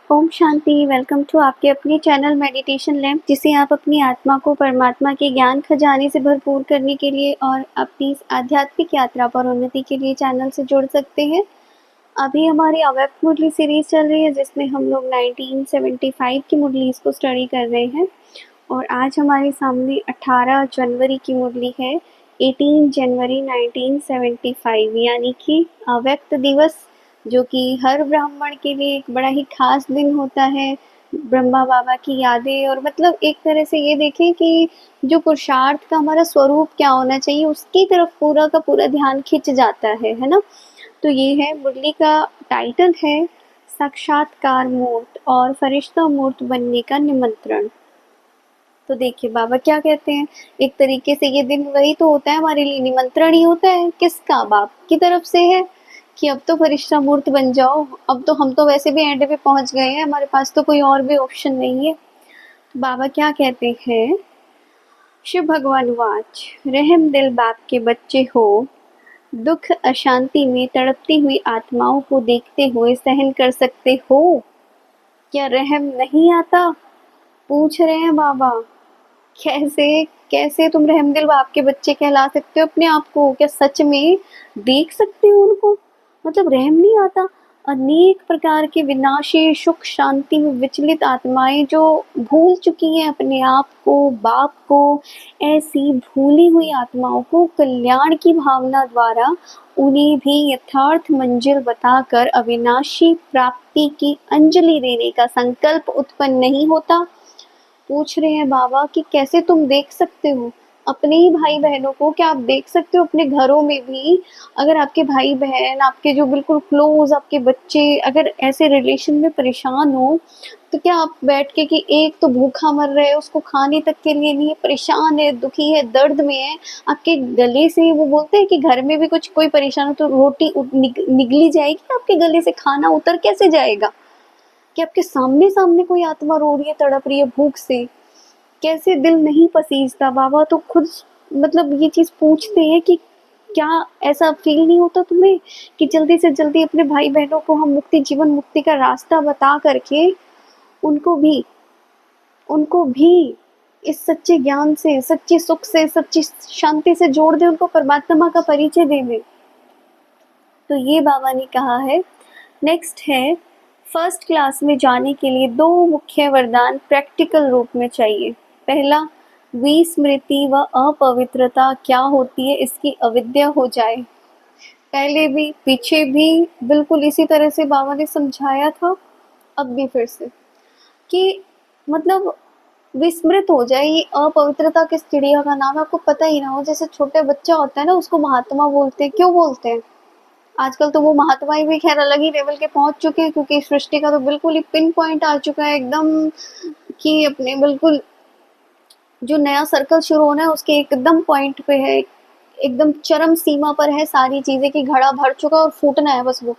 Om Shanti. Welcome to आपके अपने channel meditation lamp, जिसे आप अपनी आत्मा को परमात्मा के ज्ञान खजाने से भरपूर करने के लिए और अपनी आध्यात्मिक यात्रा पर उन्नति के लिए चैनल से जुड़ सकते हैं। अभी हमारी अव्यक्त मुरली सीरीज चल रही है, जिसमें हम लोग 1975 की मुरलीज को स्टडी कर रहे हैं और आज हमारे सामने 18 जनवरी की मुरली है, 18 जनवरी 1975, यानी कि अव्यक्त दिवस, जो कि हर ब्राह्मण के लिए एक बड़ा ही खास दिन होता है। ब्रह्मा बाबा की यादें और मतलब एक तरह से ये देखें कि जो पुरुषार्थ का हमारा स्वरूप क्या होना चाहिए, उसकी तरफ पूरा का पूरा ध्यान खिंच जाता है ना। तो ये है मुरली का टाइटल है साक्षात्कार मूर्त और फरिश्ता मूर्त बनने का निमंत्रण। तो देखिए बाबा क्या कहते हैं, एक तरीके से ये दिन वही तो होता है हमारे लिए, निमंत्रण ही होता है। किसका? बाप की तरफ से है कि अब तो फरिश्ता मूर्त बन जाओ। अब तो हम तो वैसे भी एंड पे पहुंच गए हैं, हमारे पास तो कोई और भी ऑप्शन नहीं है। तो बाबा क्या कहते हैं, शिव भगवान वाच, रहम दिल बाप के बच्चे हो, दुख अशांति में तड़पती हुई आत्माओं को देखते हुए सहन कर सकते हो, क्या रहम नहीं आता? पूछ रहे हैं बाबा। कैसे कैसे तुम रहमदिल बाप के बच्चे कहला सकते हो अपने आप को? क्या सच में देख सकते हो उनको? मतलब रहम नहीं आता? अनेक प्रकार के विनाशी सुख शांति में विचलित आत्माएं जो भूल चुकी हैं अपने आप को, बाप को, ऐसी भूली हुई आत्माओं को कल्याण की भावना द्वारा उन्हें भी यथार्थ मंजिल बताकर अविनाशी प्राप्ति की अंजलि देने का संकल्प उत्पन्न नहीं होता? पूछ रहे हैं बाबा कि कैसे तुम देख सकते हो अपने ही भाई बहनों को? क्या आप देख सकते हो अपने घरों में भी? अगर आपके भाई बहन, आपके जो बिल्कुल क्लोज आपके बच्चे अगर ऐसे रिलेशन में परेशान हो, तो क्या आप बैठ के कि एक तो भूखा मर रहे है, उसको खाने तक के लिए नहीं है, परेशान है, दुखी है, दर्द में है, आपके गले से वो बोलते हैं कि घर में भी कुछ कोई परेशान हो तो रोटी निगली जाएगी, आपके गले से खाना उतर कैसे जाएगा? कि आपके सामने सामने कोई आत्मा रो रही है, तड़प रही है भूख से, कैसे दिल नहीं पसीजता? बाबा तो खुद मतलब ये चीज पूछते हैं कि क्या ऐसा फील नहीं होता तुम्हें कि जल्दी से जल्दी अपने भाई बहनों को हम मुक्ति, जीवन मुक्ति का रास्ता बता करके उनको भी इस सच्चे ज्ञान से, सच्चे सुख से, सच्ची शांति से जोड़ दे, उनको परमात्मा का परिचय दे दे। तो ये बाबा ने कहा है। नेक्स्ट है, फर्स्ट क्लास में जाने के लिए 2 मुख्य वरदान प्रैक्टिकल रूप में चाहिए। पहला, विस्मृति व अपवित्रता क्या होती है इसकी अविद्या हो जाए। पहले भी पीछे भी बिल्कुल इसी तरह से बाबा ने समझाया था, अब भी फिर से कि मतलब विस्मृत हो जाए। ये अपवित्रता किस चिड़िया का नाम है आपको पता ही ना हो। जैसे छोटे बच्चा होता है ना, उसको महात्मा बोलते हैं। क्यों बोलते हैं? आजकल तो वो महात्माएं भी खैर अलग ही लेवल के पहुंच चुके हैं, क्योंकि सृष्टि का तो बिल्कुल ही पिन पॉइंट आ चुका है एकदम, कि अपने बिल्कुल जो नया सर्कल शुरू होना है उसके एकदम पॉइंट पे है, एकदम चरम सीमा पर है सारी चीजें की घड़ा भर चुका और फूटना है बस। वो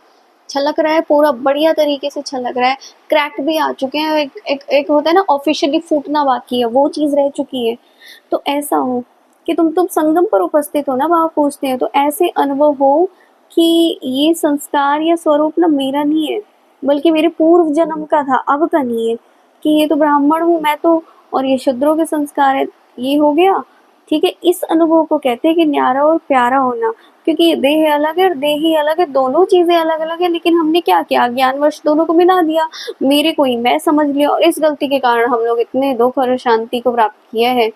छलक रहा है, पूरा बढ़िया तरीके से छलक रहा है। क्रैक भी आ चुके हैं, एक होता है ना ऑफिशियली फूटना बाकी है, वो चीज रह चुकी है। तो ऐसा हो कि तुम संगम पर उपस्थित हो ना, बाबा पूछते हैं, तो ऐसे अनुभव हो कि ये संस्कार या स्वरूप ना मेरा नहीं है, बल्कि मेरे पूर्व जन्म का था, अब का नहीं है। कि ये तो ब्राह्मण हूँ मैं तो, और ये शूद्रों के संस्कार है, ये हो गया। ठीक है, इस अनुभव को कहते हैं कि न्यारा और प्यारा होना। क्योंकि ये देह अलग है और देह ही अलग है, दोनों चीजें अलग अलग है, लेकिन हमने क्या किया, ज्ञानवश दोनों को मिला दिया, मेरे को ही मैं समझ लिया, और इस गलती के कारण हम लोग इतने दुख और शांति को प्राप्त किया है।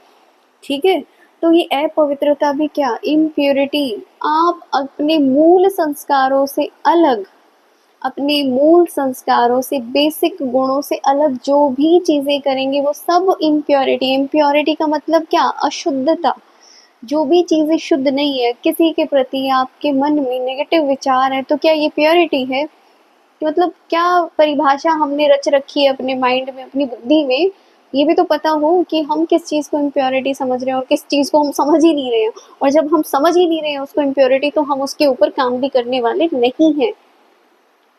ठीक है, तो ये अपवित्रता भी क्या, इम्प्योरिटी। आप अपने मूल संस्कारों से अलग, अपने मूल संस्कारों से, बेसिक गुणों से अलग जो भी चीजें करेंगे वो सब इम्प्योरिटी। इम्प्योरिटी का मतलब क्या, अशुद्धता। जो भी चीजें शुद्ध नहीं है, किसी के प्रति आपके मन में नेगेटिव विचार है, तो क्या ये प्योरिटी है? मतलब क्या परिभाषा हमने रच रखी है अपने माइंड में, अपनी बुद्धि में। ये भी तो पता हो कि हम किस चीज को इम्प्योरिटी समझ रहे हैं और किस चीज को हम समझ ही नहीं रहे हैं। और जब हम समझ ही नहीं रहे हैं उसको इम्प्योरिटी, तो हम उसके ऊपर काम भी करने वाले नहीं हैं।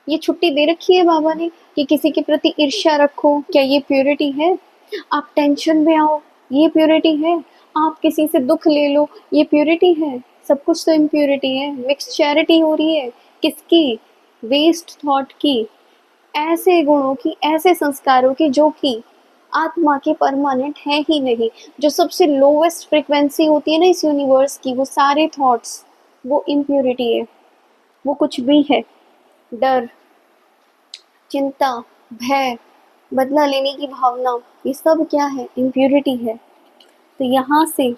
ये छुट्टी दे रखी है बाबा ने कि किसी के प्रति ईर्ष्या रखो, क्या ये प्योरिटी है? आप टेंशन में आओ, ये प्योरिटी है? आप किसी से दुख ले लो, ये प्योरिटी है? सब कुछ तो इम्प्योरिटी है। मिक्स चैरिटी हो रही है किसकी? वेस्ट थॉट की, ऐसे गुणों की, ऐसे संस्कारों की जो कि आत्मा के परमानेंट है ही नहीं। जो सबसे लोवेस्ट फ्रीक्वेंसी होती है ना इस यूनिवर्स की, वो सारे थॉट्स, वो इम्प्योरिटी है। वो कुछ भी है, डर, चिंता, भय, बदला लेने की भावना, ये सब क्या है? इम्प्योरिटी है। तो यहाँ से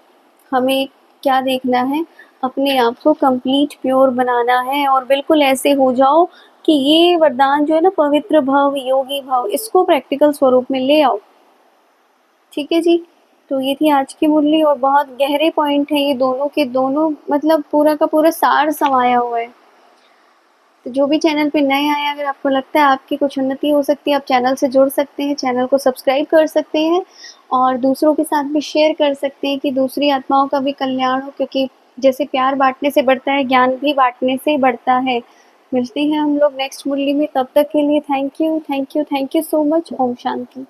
हमें क्या देखना है? अपने आप को कंप्लीट प्योर बनाना है और बिल्कुल ऐसे हो जाओ कि ये वरदान जो है ना, पवित्र भव, योगी भव, इसको प्रैक्टिकल स्वरूप में ले आओ। ठीक है जी। तो ये थी आज की मुरली और बहुत गहरे पॉइंट है ये दोनों के दोनों, मतलब पूरा का पूरा सार समाया हुआ है। तो जो भी चैनल पे नए आए, अगर आपको लगता है आपकी कुछ उन्नति हो सकती है, आप चैनल से जुड़ सकते हैं, चैनल को सब्सक्राइब कर सकते हैं और दूसरों के साथ भी शेयर कर सकते हैं कि दूसरी आत्माओं का भी कल्याण हो, क्योंकि जैसे प्यार बांटने से बढ़ता है, ज्ञान भी बांटने से बढ़ता है। मिलते हैं हम लोग नेक्स्ट मुरली में, तब तक के लिए thank you, thank you, thank you so much. ओम शांति।